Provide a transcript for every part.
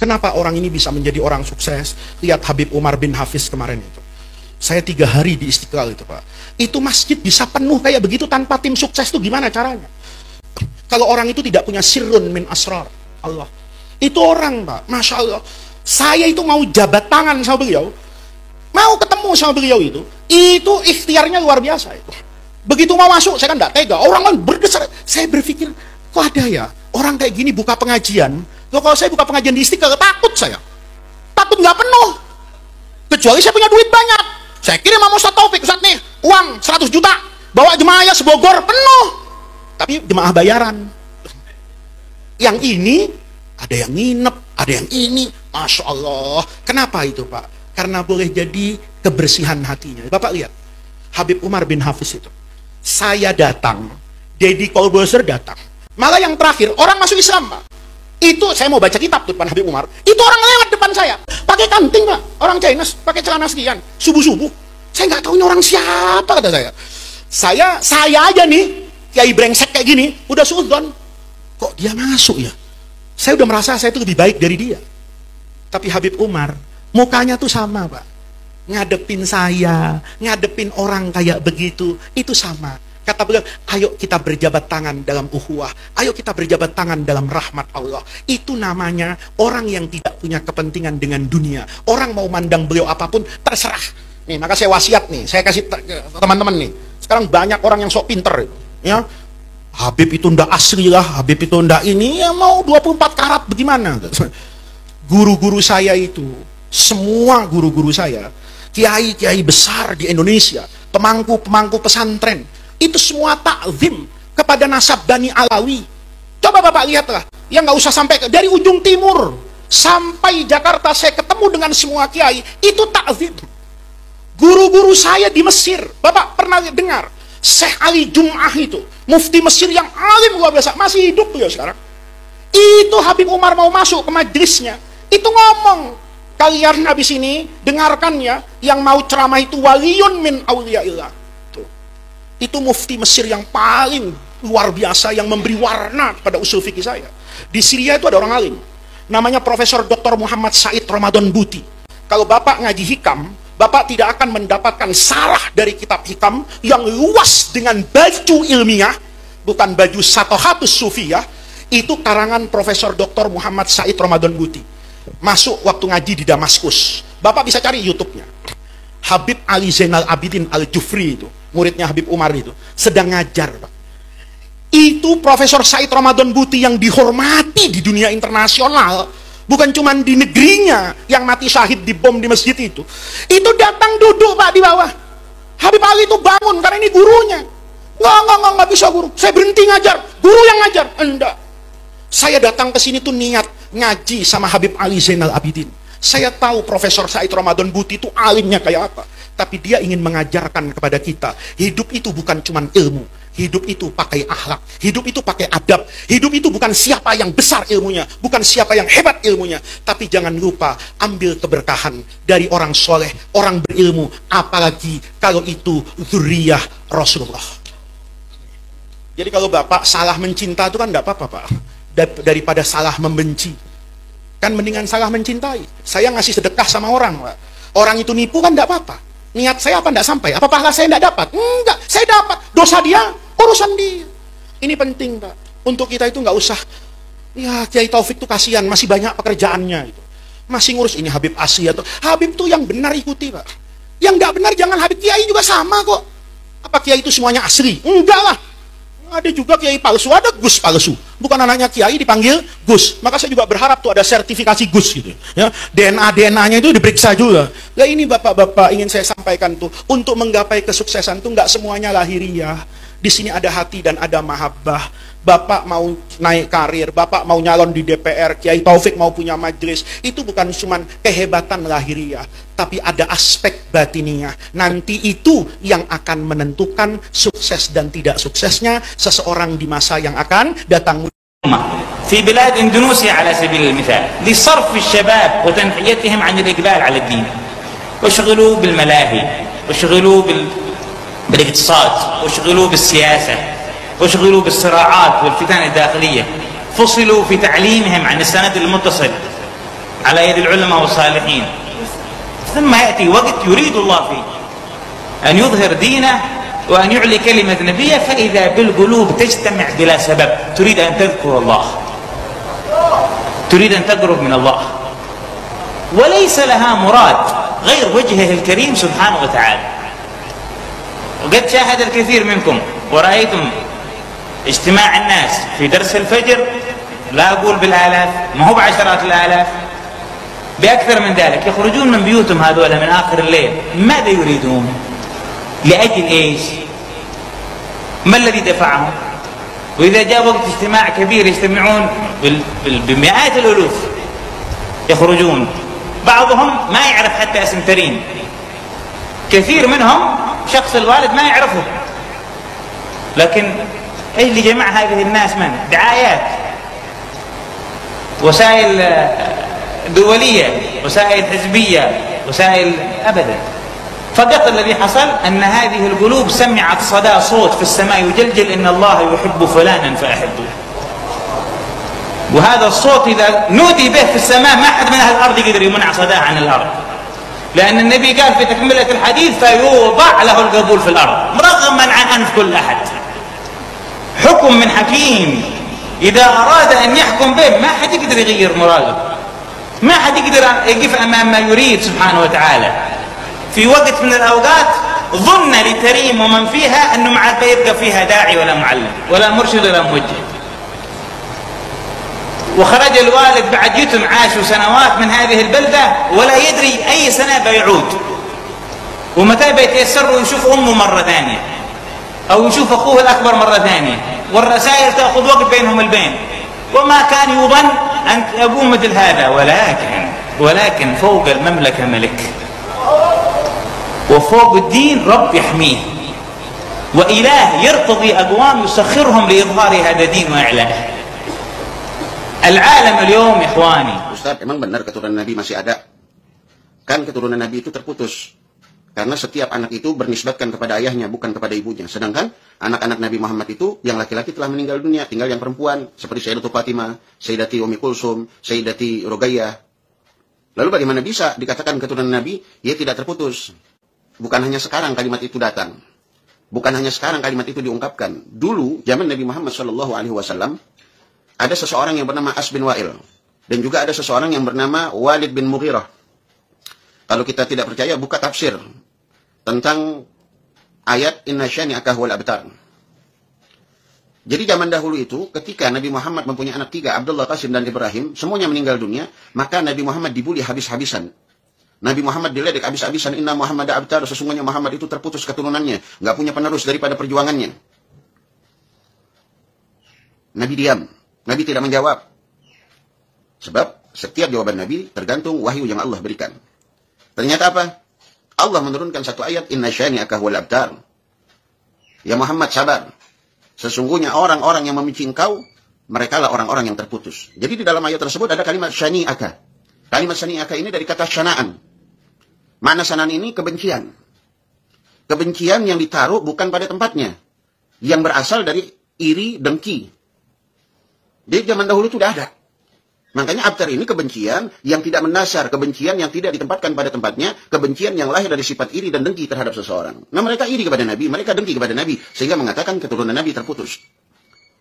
Kenapa orang ini bisa menjadi orang sukses? Lihat Habib Umar bin Hafiz kemarin itu. Saya 3 hari di Istiqlal itu, Pak. Itu masjid bisa penuh kayak begitu tanpa tim sukses itu gimana caranya? Kalau orang itu tidak punya sirrun min asrar Allah. Itu orang, Pak. Masya Allah. Saya itu mau jabat tangan sama beliau. Mau ketemu sama beliau itu ikhtiarnya luar biasa itu. Begitu mau masuk, saya kan tidak tega. Orang kan berdesak. Saya berpikir, kok ada ya orang kayak gini buka pengajian. Loh, kalau saya buka pengajian di Istiqlal, takut saya. Takut nggak penuh. Kecuali saya punya duit banyak. Saya kirim sama Ustaz Taufik, Ustaz nih, uang 100 juta. Bawa jemaah sebogor, penuh. Tapi jemaah bayaran. Yang ini, ada yang nginep, ada yang ini. Masya Allah. Kenapa itu, Pak? Karena boleh jadi kebersihan hatinya. Bapak lihat, Habib Umar bin Hafiz itu. Saya datang, Deddy Kolboser datang. Malah yang terakhir, orang masuk Islam, Pak. Itu saya mau baca kitab tuh depan Habib Umar. Itu orang lewat depan saya, pakai kanting, Pak. Orang Chinese, pakai celana sekian, subuh-subuh. Saya nggak tahu ini orang siapa, kata saya. Saya aja nih, kiai brengsek kayak gini, udah suudzon. Kok dia masuk ya? Saya udah merasa saya itu lebih baik dari dia. Tapi Habib Umar, mukanya tuh sama, Pak. Ngadepin saya, ngadepin orang kayak begitu, itu sama. Kata beliau, ayo kita berjabat tangan dalam ukhuwah, ayo kita berjabat tangan dalam rahmat Allah. Itu namanya orang yang tidak punya kepentingan dengan dunia. Orang mau mandang beliau apapun, terserah. Nih, maka saya wasiat nih, saya kasih teman-teman nih. Sekarang banyak orang yang sok pinter, ya. Habib itu ndak asli lah, Habib itu ndak ini, ya mau 24 karat bagaimana? Guru-guru saya itu, semua guru-guru saya, kiai-kiai besar di Indonesia, pemangku-pemangku pesantren, itu semua takzim kepada nasab Bani Alawi. Coba Bapak lihatlah, yang nggak usah sampai dari ujung timur sampai Jakarta, saya ketemu dengan semua kiai, itu takzim. Guru-guru saya di Mesir, Bapak pernah dengar Syekh Ali Jum'ah itu, mufti Mesir yang alim luar biasa, masih hidup beliau sekarang. Itu Habib Umar mau masuk ke majelisnya, itu ngomong, kalian habis ini dengarkan ya, yang mau ceramah itu waliyun min awliyaillah. Itu mufti Mesir yang paling luar biasa, yang memberi warna pada usul fikih saya. Di Syria itu ada orang alim, namanya Profesor Dr. Muhammad Said Ramadan Buti. Kalau Bapak ngaji hikam, Bapak tidak akan mendapatkan sarah dari kitab hikam yang luas dengan baju ilmiah, bukan baju satohatus sufiyah. Itu karangan Profesor Dr. Muhammad Said Ramadan Buti. Masuk waktu ngaji di Damaskus. Bapak bisa cari YouTube-nya. Habib Ali Zainal Abidin Al-Jufri itu, muridnya Habib Umar itu, sedang ngajar, Pak. Itu Profesor Said Ramadan Buti yang dihormati di dunia internasional, bukan cuma di negerinya yang mati syahid di bom di masjid itu datang duduk, Pak, di bawah. Habib Ali itu bangun karena ini gurunya. Nggak bisa guru, saya berhenti ngajar, guru yang ngajar. Enggak, saya datang ke sini tuh niat ngaji sama Habib Ali Zainal Abidin. Saya tahu Profesor Said Ramadan Buti itu alimnya kayak apa, tapi dia ingin mengajarkan kepada kita, hidup itu bukan cuma ilmu, hidup itu pakai akhlak, hidup itu pakai adab, hidup itu bukan siapa yang besar ilmunya, bukan siapa yang hebat ilmunya, tapi jangan lupa ambil keberkahan dari orang soleh, orang berilmu, apalagi kalau itu dzurriyyah Rasulullah. Jadi kalau Bapak salah mencinta itu kan tidak apa-apa, Pak, daripada salah membenci. Kan mendingan salah mencintai. Saya ngasih sedekah sama orang, Pak. Orang itu nipu kan tidak apa-apa. Niat saya apa tidak sampai? Apa pahala saya tidak dapat? Enggak, saya dapat. Dosa dia, urusan dia. Ini penting, Pak. Untuk kita itu nggak usah, ya Kiai Taufik itu kasihan, masih banyak pekerjaannya itu. Masih ngurus ini Habib asli atau Habib itu yang benar ikuti, Pak. Yang nggak benar jangan. Habib Kiai juga sama kok. Apa Kiai itu semuanya asli? Enggak lah. Ada juga kiai palsu, ada Gus palsu. Bukan anaknya kiai dipanggil Gus. Maka saya juga berharap tuh ada sertifikasi Gus gitu. Ya, DNA-nya itu diperiksa juga. Nah ini bapak-bapak ingin saya sampaikan tuh, untuk menggapai kesuksesan tuh nggak semuanya lahiriah. Di sini ada hati dan ada mahabbah. Bapak mau naik karir, Bapak mau nyalon di DPR, Kiai Taufik mau punya majelis, itu bukan cuma kehebatan lahiriah, tapi ada aspek batiniah. Nanti itu yang akan menentukan sukses dan tidak suksesnya seseorang di masa yang akan datang. في بلاد إندونيسيا على سبيل المثال لصرف الشباب وتنحيتهم عن الإقبال على الدين، واشغلوا بالملاهي، واشغلوا بالاقتصاد، واشغلوا بالسياسة، واشغلوا بالصراعات والفتن الداخلية، فصلوا في تعليمهم عن السند المتصل، على يد العلماء والصالحين، ثم يأتي وقت يريد الله فيه أن يظهر دينه وأن يعلي كلمة نبيه، فإذا بالقلوب تجتمع بلا سبب، تريد أن تذكر الله، تريد أن تقرب من الله، وليس لها مراد غير وجهه الكريم سبحانه وتعالى. وقد شاهد الكثير منكم ورأيتم اجتماع الناس في درس الفجر، لا أقول بالآلاف، ما هو بعشرات الآلاف، بأكثر من ذلك، يخرجون من بيوتهم هذول من آخر الليل، ماذا يريدون؟ لأجل إيش؟ ما الذي دفعهم؟ وإذا جاء وقت اجتماع كبير يجتمعون بمئات الألوف يخرجون، بعضهم ما يعرف حتى اسم ترين، كثير منهم شخص الوالد ما يعرفه، لكن ايش اللي جمع هذه الناس؟ من؟ دعايات، وسائل دولية، وسائل حزبية، وسائل أبدا. فقط الذي حصل أن هذه القلوب سمعت صدى صوت في السماء يجلجل إن الله يحب فلانا فأحبه، وهذا الصوت إذا نودي به في السماء ما أحد من أهل الأرض يقدر يمنع صداه عن الأرض، لأن النبي قال في تكملة الحديث فيوضع له القبول في الأرض رغما عن أنف كل أحد. حكم من حكيم إذا أراد أن يحكم به ما حد يقدر يغير مراده، ما حد يقدر يقف أمام ما يريد سبحانه وتعالى. في وقت من الأوقات ظن لتريم ومن فيها أنه ما عاد يبقى فيها داعي ولا معلم ولا مرشد ولا موجه، وخرج الوالد بعد يتم عاشوا سنوات من هذه البلدة ولا يدري أي سنة بيعود، ومتى بيتيسر ويشوف أمه مرة ثانية أو يشوف أخوه الأكبر مرة ثانية، والرسائل تأخذ وقت بينهم البين، وما كان يظن أن يقوم مثل هذا، ولكن فوق المملكة ملك، وفوق الدين رب يحميه، وإله يرتضي أقوام يسخرهم لإظهار هذا الدين وإعلانه. العالم اليوم إخواني. Ustaz, emang benar keturunan Nabi masih ada? Kan keturunan Nabi itu terputus. Karena setiap anak itu bernisbatkan kepada ayahnya, bukan kepada ibunya. Sedangkan anak-anak Nabi Muhammad itu, yang laki-laki telah meninggal dunia, tinggal yang perempuan. Seperti Sayyidatul Fatimah, Sayyidati Ummi Kulsum, Sayyidati Ruqayyah. Lalu bagaimana bisa dikatakan keturunan Nabi, ia tidak terputus? Bukan hanya sekarang kalimat itu datang. Bukan hanya sekarang kalimat itu diungkapkan. Dulu, zaman Nabi Muhammad SAW, ada seseorang yang bernama As bin Wa'il. Dan juga ada seseorang yang bernama Walid bin Mughirah. Kalau kita tidak percaya, buka tafsir tentang ayat Inna syani'aka huwal abtar. Jadi zaman dahulu itu, ketika Nabi Muhammad mempunyai anak tiga, Abdullah, Qasim, dan Ibrahim, semuanya meninggal dunia, maka Nabi Muhammad dibuli habis-habisan. Nabi Muhammad diledek habis-habisan, Inna Muhammad abtar, sesungguhnya Muhammad itu terputus keturunannya, nggak punya penerus daripada perjuangannya. Nabi diam, Nabi tidak menjawab. Sebab setiap jawaban Nabi tergantung wahyu yang Allah berikan. Ternyata apa? Allah menurunkan satu ayat, Inna syani'aka huwal abtar. Ya Muhammad, sabar. Sesungguhnya orang-orang yang membenci engkau, mereka lah orang-orang yang terputus. Jadi di dalam ayat tersebut ada kalimat syani'aka. Kalimat syani'aka ini dari kata syana'an. Makna syana'an ini kebencian. Kebencian yang ditaruh bukan pada tempatnya. Yang berasal dari iri, dengki. Jadi zaman dahulu itu sudah ada. Makanya abtar ini kebencian yang tidak mendasar, kebencian yang tidak ditempatkan pada tempatnya, kebencian yang lahir dari sifat iri dan dengki terhadap seseorang. Nah, mereka iri kepada Nabi, mereka dengki kepada Nabi, sehingga mengatakan keturunan Nabi terputus.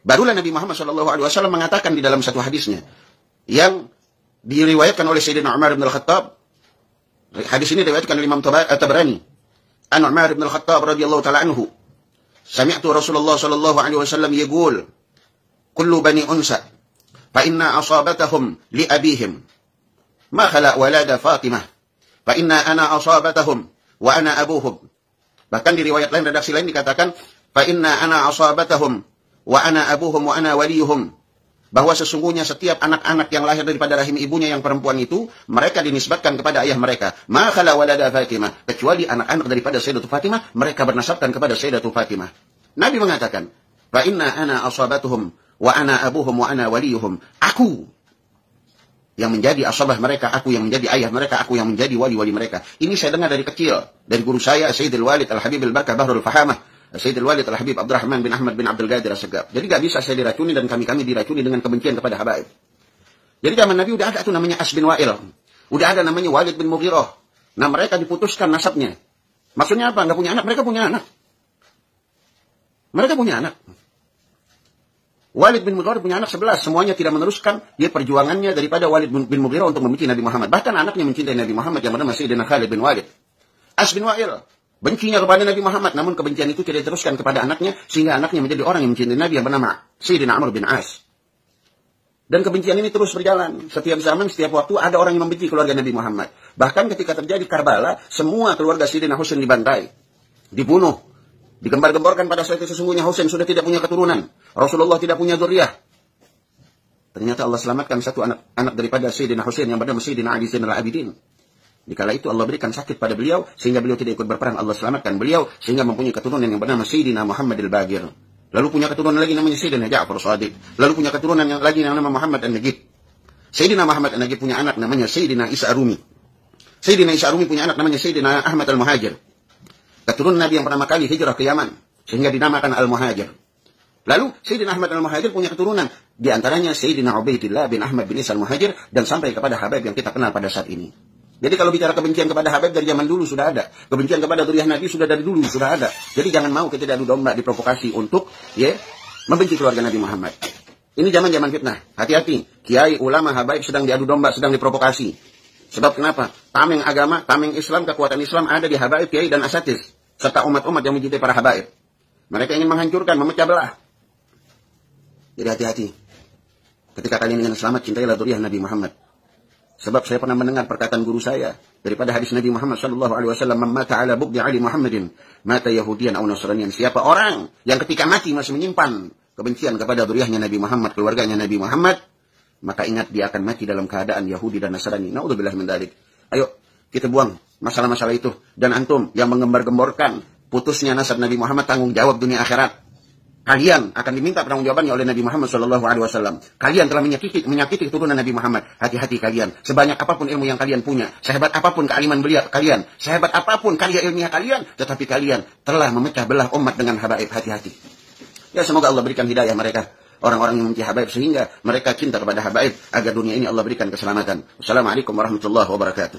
Barulah Nabi Muhammad SAW mengatakan di dalam satu hadisnya, yang diriwayatkan oleh Sayyidina Umar bin Al-Khattab. Hadis ini diriwayatkan oleh Imam Tabrani. An Umar bin Al-Khattab radhiyallahu ta'ala anhu, sami'tu Rasulullah sallallahu alaihi wasallam yaqul, kullu bani unsa فإن أصابتهم لأبيهم ما خلا ولد فاطمة فإن أنا أصابتهم وأنا أبوهم. Bahkan di riwayat lain, redaksi lain dikatakan فإن أنا أصابتهم وأنا أبوهم وأنا وليهم, bahwa sesungguhnya setiap anak-anak yang lahir daripada rahim ibunya yang perempuan itu, mereka dinisbatkan kepada ayah mereka. Ma khala walada Fatimah, kecuali anak-anak daripada Sayyidatul Fatimah, mereka bernasabkan kepada Sayyidatul Fatimah. Nabi mengatakan fa inna ana asabatuhum wa ana abuhum wa ana waliyuhum. Aku yang menjadi asabah mereka, aku yang menjadi ayah mereka, aku yang menjadi wali-wali mereka. Ini saya dengar dari kecil, dari guru saya Sayyidul Walid Al-Habib Al-Barkah Bahrul Fahamah, Sayyidul Walid Al-Habib Abdurrahman bin Ahmad bin Abdul Qadir As-Sagab. Jadi gak bisa saya diracuni dan kami-kami diracuni dengan kebencian kepada habaib. Jadi zaman Nabi udah ada tuh namanya As bin Wa'il. Udah ada namanya Walid bin Mughirah. Nah mereka diputuskan nasabnya. Maksudnya apa? Nggak punya anak, mereka punya anak. Mereka punya anak. Walid bin Mughirah punya anak 11. Semuanya tidak meneruskan dia perjuangannya daripada Walid bin Mughirah untuk membenci Nabi Muhammad. Bahkan anaknya mencintai Nabi Muhammad yang bernama Sayyidina Khalid bin Walid. As bin Wa'il bencinya kepada Nabi Muhammad, namun kebencian itu tidak diteruskan kepada anaknya, sehingga anaknya menjadi orang yang mencintai Nabi yang bernama Sayyidina Amr bin As. Dan kebencian ini terus berjalan. Setiap zaman, setiap waktu ada orang yang membenci keluarga Nabi Muhammad. Bahkan ketika terjadi Karbala, semua keluarga Sayyidina Husain dibantai, dibunuh, digembar-gemborkan pada saat itu sesungguhnya Husain sudah tidak punya keturunan. Rasulullah tidak punya dzurriyyah. Ternyata Allah selamatkan satu anak daripada Sayyidina Husain yang bernama Sayyidina Ali Zainal Abidin. Dikala itu Allah berikan sakit pada beliau sehingga beliau tidak ikut berperang. Allah selamatkan beliau sehingga mempunyai keturunan yang bernama Sayyidina Muhammad al-Bagir. Lalu punya keturunan lagi namanya Sayyidina Ja'far Shadiq. Lalu punya keturunan yang lagi yang nama Muhammad an-Najib. Sayyidina Muhammad an-Najib punya anak namanya Sayyidina Isa Arumi. Sayyidina Isa Arumi punya anak namanya Sayyidina Ahmad al-Muhajir. Keturunan Nabi yang pertama kali hijrah ke Yaman sehingga dinamakan al-Muhajir. Lalu Sayyidina Ahmad al-Muhajir punya keturunan, di antaranya Sayyidina Ubaidillah bin Ahmad bin Isa al-Muhajir dan sampai kepada Habib yang kita kenal pada saat ini. Jadi kalau bicara kebencian kepada Habib dari zaman dulu sudah ada. Kebencian kepada dzurriyyah Nabi sudah dari dulu sudah ada. Jadi jangan mau kita adu domba diprovokasi untuk membenci keluarga Nabi Muhammad. Ini zaman-zaman fitnah. Hati-hati. Kiai, ulama, habaib sedang diadu domba, sedang diprovokasi. Sebab kenapa? Tameng agama, tameng Islam, kekuatan Islam ada di habaib, kiai dan asatis. Serta umat-umat yang mencintai para habaib. Mereka ingin menghancurkan, memecah belah. Jadi hati-hati. Ketika kalian ingin selamat, cintailah dzurriyyah Nabi Muhammad. Sebab saya pernah mendengar perkataan guru saya daripada hadis Nabi Muhammad sallallahu alaihi wasallam, "Man mata ala bughdi ali Muhammadin, mata Yahudiyan aw Nasraniyan." Siapa orang yang ketika mati masih menyimpan kebencian kepada dzurriyyahnya Nabi Muhammad, keluarganya Nabi Muhammad, maka ingat dia akan mati dalam keadaan Yahudi dan Nasrani. Naudzubillah min dzalik. Ayo kita buang masalah-masalah itu. Dan antum yang menggembar-gemborkan putusnya nasab Nabi Muhammad, tanggung jawab dunia akhirat. Kalian akan diminta pertanggungjawabannya oleh Nabi Muhammad SAW. Kalian telah menyakiti keturunan Nabi Muhammad. Hati-hati kalian. Sebanyak apapun ilmu yang kalian punya, sehebat apapun kealiman beliau kalian, sehebat apapun karya ilmiah kalian, tetapi kalian telah memecah belah umat dengan habaib. Hati-hati. Ya semoga Allah berikan hidayah mereka, orang-orang yang membenci habaib, sehingga mereka cinta kepada habaib, agar dunia ini Allah berikan keselamatan. Wassalamualaikum warahmatullahi wabarakatuh.